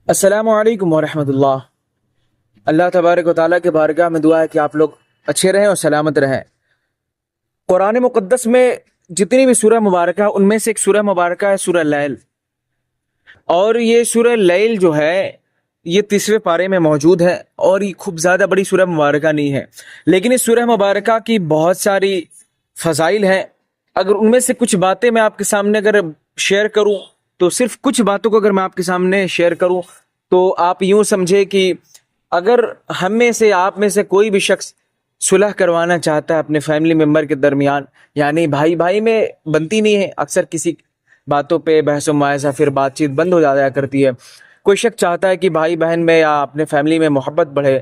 السلام علیکم ورحمۃ اللہ۔ اللہ تبارک و تعالیٰ کے بارگاہ میں دعا ہے کہ آپ لوگ اچھے رہیں اور سلامت رہیں۔ قرآن مقدس میں جتنی بھی سورہ مبارکہ ان میں سے ایک سورہ مبارکہ ہے سورہ لیل، اور یہ سورہ لیل جو ہے یہ 30ویں پارے میں موجود ہے، اور یہ خوب زیادہ بڑی سورہ مبارکہ نہیں ہے، لیکن اس سورہ مبارکہ کی بہت ساری فضائل ہیں۔ اگر ان میں سے کچھ باتیں میں آپ کے سامنے اگر شیئر کروں تو صرف کچھ باتوں کو اگر میں آپ کے سامنے شیئر کروں تو آپ یوں سمجھے کہ اگر ہم میں سے آپ میں سے کوئی بھی شخص صلح کروانا چاہتا ہے اپنے فیملی ممبر کے درمیان، یعنی بھائی بھائی میں بنتی نہیں ہے، اکثر کسی باتوں پہ بحث و مباحثہ پھر بات چیت بند ہو جایا کرتی ہے۔ کوئی شخص چاہتا ہے کہ بھائی بہن میں یا اپنے فیملی میں محبت بڑھے،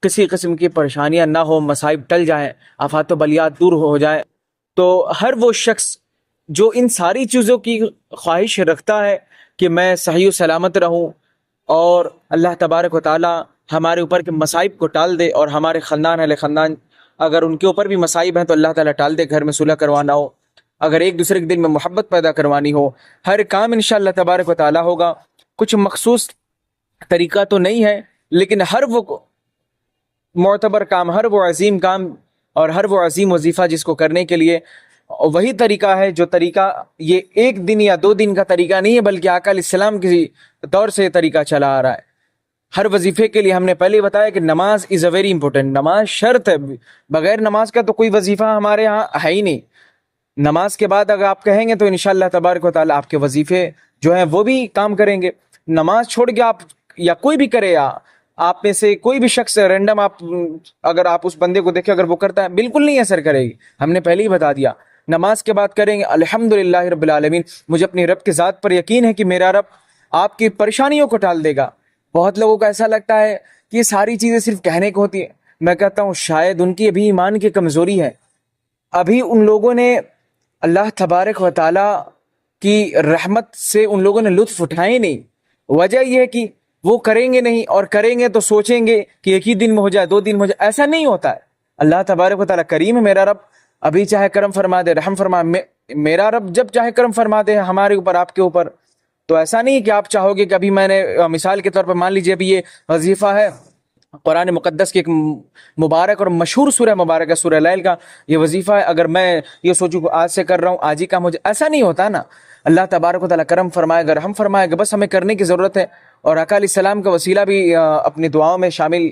کسی قسم کی پریشانیاں نہ ہو، مصائب ٹل جائیں، آفات و بلیات دور ہو جائیں، تو ہر وہ شخص جو ان ساری چیزوں کی خواہش رکھتا ہے کہ میں صحیح و سلامت رہوں اور اللہ تبارک و تعالی ہمارے اوپر کے مصائب کو ٹال دے، اور ہمارے خاندان اہل خاندان اگر ان کے اوپر بھی مصائب ہیں تو اللہ تعالیٰ ٹال دے، گھر میں صلح کروانا ہو، اگر ایک دوسرے کے دل میں محبت پیدا کروانی ہو، ہر کام انشاءاللہ تبارک و تعالیٰ ہوگا۔ کچھ مخصوص طریقہ تو نہیں ہے، لیکن ہر وہ معتبر کام، ہر وہ عظیم کام اور ہر وہ عظیم وظیفہ جس کو کرنے کے لیے وہی طریقہ ہے، جو طریقہ یہ ایک دن یا 2 دن کا طریقہ نہیں ہے، بلکہ آقا علیہ السلام کی دور سے یہ طریقہ چلا آ رہا ہے۔ ہر وظیفے کے لیے ہم نے پہلے بتایا کہ نماز از اے ویری امپورٹنٹ، نماز شرط ہے، بغیر نماز کا تو کوئی وظیفہ ہمارے ہاں ہے ہی نہیں۔ نماز کے بعد اگر آپ کہیں گے تو انشاءاللہ تبارک و تعالیٰ آپ کے وظیفے جو ہیں وہ بھی کام کریں گے۔ نماز چھوڑ کے آپ یا کوئی بھی کرے، یا آپ میں سے کوئی بھی شخص رینڈم اگر آپ اس بندے کو دیکھیں اگر وہ کرتا ہے، بالکل نہیں اثر کرے گی، ہم نے پہلے ہی بتا دیا۔ نماز کے بعد کریں گے الحمدللہ رب العالمین، مجھے اپنی رب کے ذات پر یقین ہے کہ میرا رب آپ کی پریشانیوں کو ٹال دے گا۔ بہت لوگوں کو ایسا لگتا ہے کہ یہ ساری چیزیں صرف کہنے کو ہوتی ہیں، میں کہتا ہوں شاید ان کی ابھی ایمان کی کمزوری ہے، ابھی ان لوگوں نے اللہ تبارک و تعالی کی رحمت سے ان لوگوں نے لطف اٹھائے نہیں۔ وجہ یہ ہے کہ وہ کریں گے نہیں، اور کریں گے تو سوچیں گے کہ ایک ہی دن میں ہو جائے، 2 دن میں ہو جائے، ایسا نہیں ہوتا ہے۔ اللہ تبارک و تعالی کریم ہے، میرا رب ابھی چاہے کرم فرما دے، رحم فرما، میرا رب جب چاہے کرم فرما دے ہمارے اوپر، آپ کے اوپر۔ تو ایسا نہیں کہ آپ چاہو گے کہ ابھی میں نے مثال کے طور پر مان لیجیے ابھی یہ وظیفہ ہے قرآن مقدس کی ایک مبارک اور مشہور سورہ مبارک ہے سورہ لیل کا، یہ وظیفہ ہے، اگر میں یہ سوچوں کہ آج سے کر رہا ہوں آج ہی کام ہو جائے، ایسا نہیں ہوتا نا۔ اللہ تبارک و تعالیٰ کرم فرمائے گا، رحم فرمائے گا، بس ہمیں کرنے کی ضرورت ہے، اور آقا علیہ السلام کا وسیلہ بھی اپنی دعاؤں میں شامل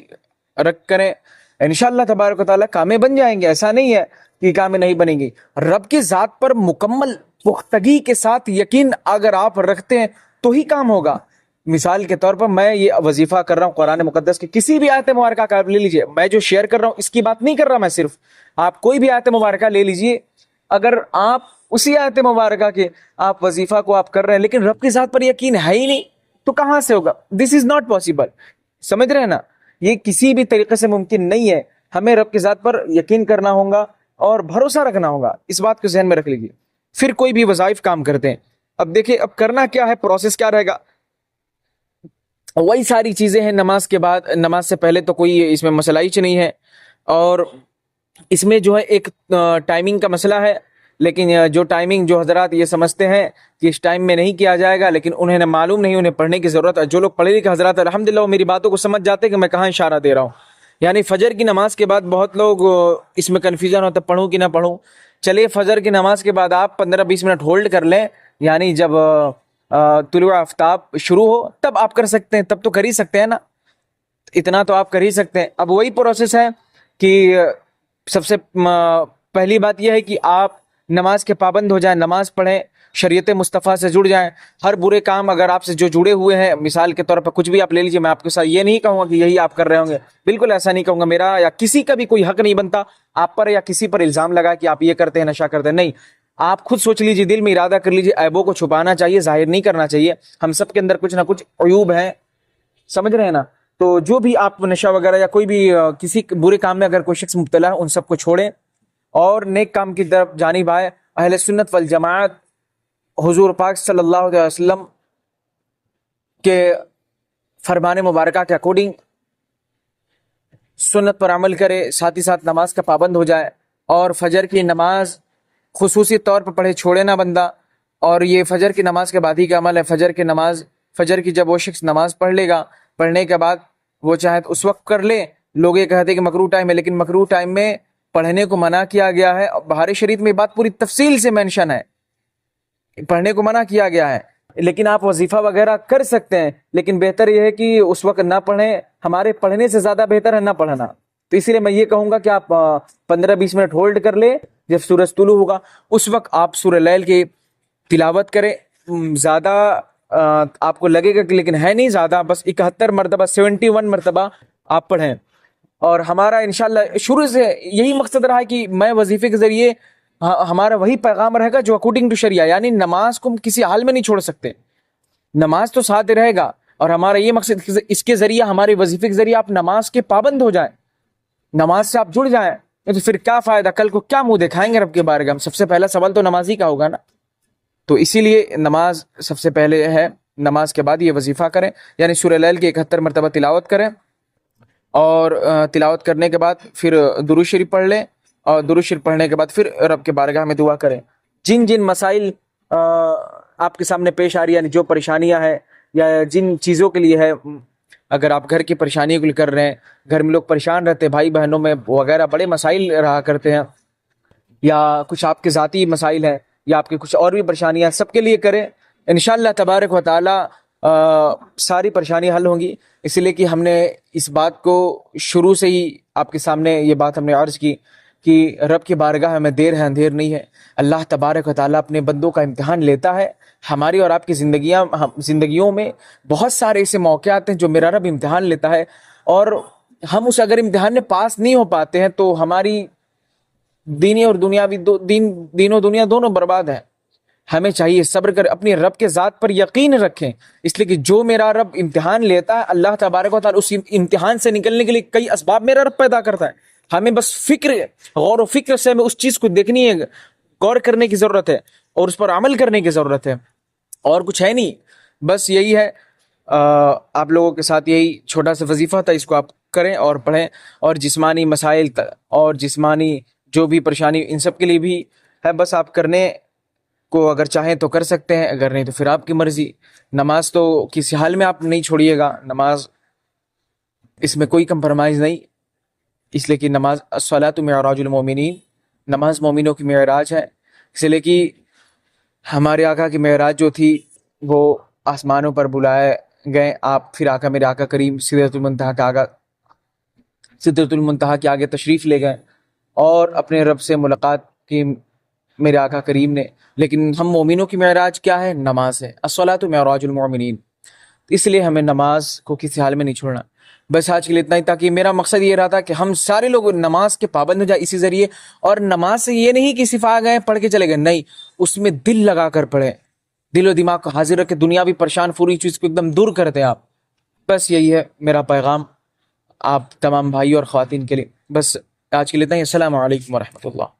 رکھ کریں، انشاءاللہ تبارک و تعالیٰ کامیں بن جائیں گے۔ ایسا نہیں ہے کہ کامیں نہیں بنیں گی۔ رب کی ذات پر مکمل پختگی کے ساتھ یقین اگر آپ رکھتے ہیں تو ہی کام ہوگا۔ مثال کے طور پر میں یہ وظیفہ کر رہا ہوں قرآن مقدس کی، کسی بھی آیت مبارکہ کا آپ لے لیجئے، میں جو شیئر کر رہا ہوں اس کی بات نہیں کر رہا، میں صرف آپ کوئی بھی آیت مبارکہ لے لیجئے، اگر آپ اسی آیت مبارکہ کے آپ وظیفہ کو آپ کر رہے ہیں لیکن رب کی ذات پر یقین ہے ہی نہیں تو کہاں سے ہوگا؟ دس از ناٹ پاسبل، سمجھ رہے ہیں نا؟ یہ کسی بھی طریقے سے ممکن نہیں ہے۔ ہمیں رب کی ذات پر یقین کرنا ہوگا اور بھروسہ رکھنا ہوگا، اس بات کو ذہن میں رکھ لیجیے۔ پھر کوئی بھی وظائف کام کرتے ہیں، اب دیکھیں اب کرنا کیا ہے، پروسیس کیا رہے گا، وہی ساری چیزیں ہیں۔ نماز کے بعد، نماز سے پہلے تو کوئی اس میں مسئلہ ہی نہیں ہے، اور اس میں جو ہے ایک ٹائمنگ کا مسئلہ ہے، لیکن جو ٹائمنگ جو حضرات یہ سمجھتے ہیں کہ اس ٹائم میں نہیں کیا جائے گا، لیکن انہیں معلوم نہیں، انہیں پڑھنے کی ضرورت ہے۔ جو لوگ پڑھے لکھے حضرات الحمدللہ وہ میری باتوں کو سمجھ جاتے ہیں کہ میں کہاں اشارہ دے رہا ہوں۔ یعنی فجر کی نماز کے بعد بہت لوگ اس میں کنفیوژن ہوتا ہے پڑھوں کہ نہ پڑھوں۔ چلیے فجر کی نماز کے بعد آپ 15-20 منٹ ہولڈ کر لیں، یعنی جب طلوع آفتاب شروع ہو تب آپ کر سکتے ہیں، تب تو کر ہی سکتے ہیں نا، اتنا تو آپ کر ہی سکتے ہیں۔ اب وہی پروسیس ہے کہ سب سے پہلی بات یہ ہے کہ آپ نماز کے پابند ہو جائیں، نماز پڑھیں، شریعت مصطفیٰ سے جڑ جائیں۔ ہر برے کام اگر آپ سے جو جڑے ہوئے ہیں، مثال کے طور پر کچھ بھی آپ لے لیجئے، میں آپ کے ساتھ یہ نہیں کہوں گا کہ یہی آپ کر رہے ہوں گے، بالکل ایسا نہیں کہوں گا، میرا یا کسی کا بھی کوئی حق نہیں بنتا آپ پر یا کسی پر الزام لگا کہ آپ یہ کرتے ہیں، نشہ کرتے ہیں، نہیں۔ آپ خود سوچ لیجئے، دل میں ارادہ کر لیجئے، عیبوں کو چھپانا چاہیے، ظاہر نہیں کرنا چاہیے۔ ہم سب کے اندر کچھ نہ کچھ عیوب ہیں، سمجھ رہے ہیں نا؟ تو جو بھی آپ نشہ وغیرہ یا کوئی بھی کسی برے کام میں اگر کوئی شخص مبتلا ہے، ان سب کو چھوڑیں اور نیک کام کی طرف جانب آئے۔ اہل سنت والجماعت حضور پاک صلی اللہ علیہ وسلم کے فرمان مبارکہ کے اکارڈنگ سنت پر عمل کرے، ساتھ ہی ساتھ نماز کا پابند ہو جائے، اور فجر کی نماز خصوصی طور پر پڑھے، چھوڑے نہ بندہ۔ اور یہ فجر کی نماز کے بعد ہی کا عمل ہے، فجر کی نماز فجر کی جب وہ شخص نماز پڑھ لے گا، پڑھنے کے بعد وہ چاہے تو اس وقت کر لے. لوگ یہ کہتے ہیں کہ مکروہ ٹائم ہے، لیکن مکروہ ٹائم میں پڑھنے کو منع کیا گیا ہے. بہار شریعت میں یہ بات پوری تفصیل سے مینشن ہے، پڑھنے کو منع کیا گیا ہے. لیکن آپ وظیفہ وغیرہ کر سکتے ہیں، لیکن بہتر یہ ہے کہ اس وقت نہ پڑھیں. ہمارے پڑھنے سے زیادہ بہتر ہے نہ پڑھنا. تو اسی لیے میں یہ کہوں گا کہ آپ 15-20 منٹ ہولڈ کر لیں. جب سورج طلوع ہوگا اس وقت آپ سورہ لیل کی تلاوت کریں. زیادہ آپ کو لگے گا کہ لیکن ہے نہیں زیادہ، بس 71 مرتبہ 71 مرتبہ آپ پڑھیں. اور ہمارا انشاءاللہ شروع سے یہی مقصد رہا ہے کہ میں وظیفے کے ذریعے ہمارا وہی پیغام رہے گا جو اکارڈنگ ٹو شریعہ، یعنی نماز کو ہم کسی حال میں نہیں چھوڑ سکتے. نماز تو ساتھ رہے گا، اور ہمارا یہ مقصد اس کے ذریعے، ہمارے وظیفے کے ذریعے آپ نماز کے پابند ہو جائیں، نماز سے آپ جڑ جائیں. تو پھر کیا فائدہ، کل کو کیا منہ دکھائیں گے رب کے بارگاہ میں؟ سب سے پہلا سوال تو نمازی کا ہوگا نا. تو اسی لیے نماز سب سے پہلے ہے. نماز کے بعد یہ وظیفہ کریں، یعنی سورہ لیل کی 71 مرتبہ تلاوت کریں، اور تلاوت کرنے کے بعد پھر درود شریف پڑھ لیں، اور درود شریف پڑھنے کے بعد پھر رب کے بارگاہ میں دعا کریں. جن جن مسائل آپ کے سامنے پیش آ رہی ہے، یعنی جو پریشانیاں ہیں یا جن چیزوں کے لیے ہے، اگر آپ گھر کی پریشانیوں کے لیے کر رہے ہیں، گھر میں لوگ پریشان رہتے ہیں، بھائی بہنوں میں وغیرہ بڑے مسائل رہا کرتے ہیں، یا کچھ آپ کے ذاتی مسائل ہیں، یا آپ کے کچھ اور بھی پریشانیاں، سب کے لیے کریں. انشاءاللہ تبارک و تعالی ساری پریشانیاں حل ہوں گی. اس لیے کہ ہم نے اس بات کو شروع سے ہی آپ کے سامنے یہ بات ہم نے عرض کی کہ رب کی بارگاہ میں دیر ہے اندھیر نہیں ہے. اللہ تبارک و تعالیٰ اپنے بندوں کا امتحان لیتا ہے. ہماری اور آپ کی زندگیوں میں بہت سارے ایسے موقعات ہیں جو میرا رب امتحان لیتا ہے، اور ہم اس اگر امتحان میں پاس نہیں ہو پاتے ہیں تو ہماری دینی اور دنیاوی دین و دنیا دونوں برباد ہیں. ہمیں چاہیے صبر کر، اپنی رب کے ذات پر یقین رکھیں، اس لیے کہ جو میرا رب امتحان لیتا ہے، اللہ تبارک و تعالیٰ اس امتحان سے نکلنے کے لیے کئی اسباب میرا رب پیدا کرتا ہے. ہمیں بس غور و فکر سے ہمیں اس چیز کو دیکھنی ہے، غور کرنے کی ضرورت ہے، اور اس پر عمل کرنے کی ضرورت ہے، اور کچھ ہے نہیں. بس یہی ہے. آپ لوگوں کے ساتھ یہی چھوٹا سا وظیفہ تھا، اس کو آپ کریں اور پڑھیں. اور جسمانی مسائل اور جسمانی جو بھی پریشانی، ان سب کے لیے بھی ہے. بس آپ کرنے کو اگر چاہیں تو کر سکتے ہیں، اگر نہیں تو پھر آپ کی مرضی. نماز تو کسی حال میں آپ نہیں چھوڑیے گا، نماز اس میں کوئی کمپرومائز نہیں. اس لیے کہ نماز الصلاۃ معراج المومنین، نماز مومنوں کی معراج ہے. اس لیے کہ ہمارے آقا کی معراج جو تھی وہ آسمانوں پر بلائے گئے. آپ پھر آقا، میرے آقا کریم سدرۃ المنتہا کے آگے تشریف لے گئے اور اپنے رب سے ملاقات کی میرے آقا کریم نے. لیکن ہم مومنوں کی معراج کیا ہے؟ نماز ہے. الصلاۃ معراج المومنین. اس لیے ہمیں نماز کو کسی حال میں نہیں چھوڑنا. بس آج کے لیے اتنا ہی تھا کہ میرا مقصد یہ رہا تھا کہ ہم سارے لوگ نماز کے پابند ہو جائے اسی ذریعے. اور نماز سے یہ نہیں کہ صرف آ گئے پڑھ کے چلے گئے، نہیں، اس میں دل لگا کر پڑھیں، دل و دماغ کو حاضر رکھ کے دنیاوی پریشان پوری چیز کو ایک دم دور کرتے ہیں آپ. بس یہی ہے میرا پیغام آپ تمام بھائی اور خواتین کے لیے. بس آج کے لیے اتنا ہی. السلام علیکم ورحمۃ اللہ.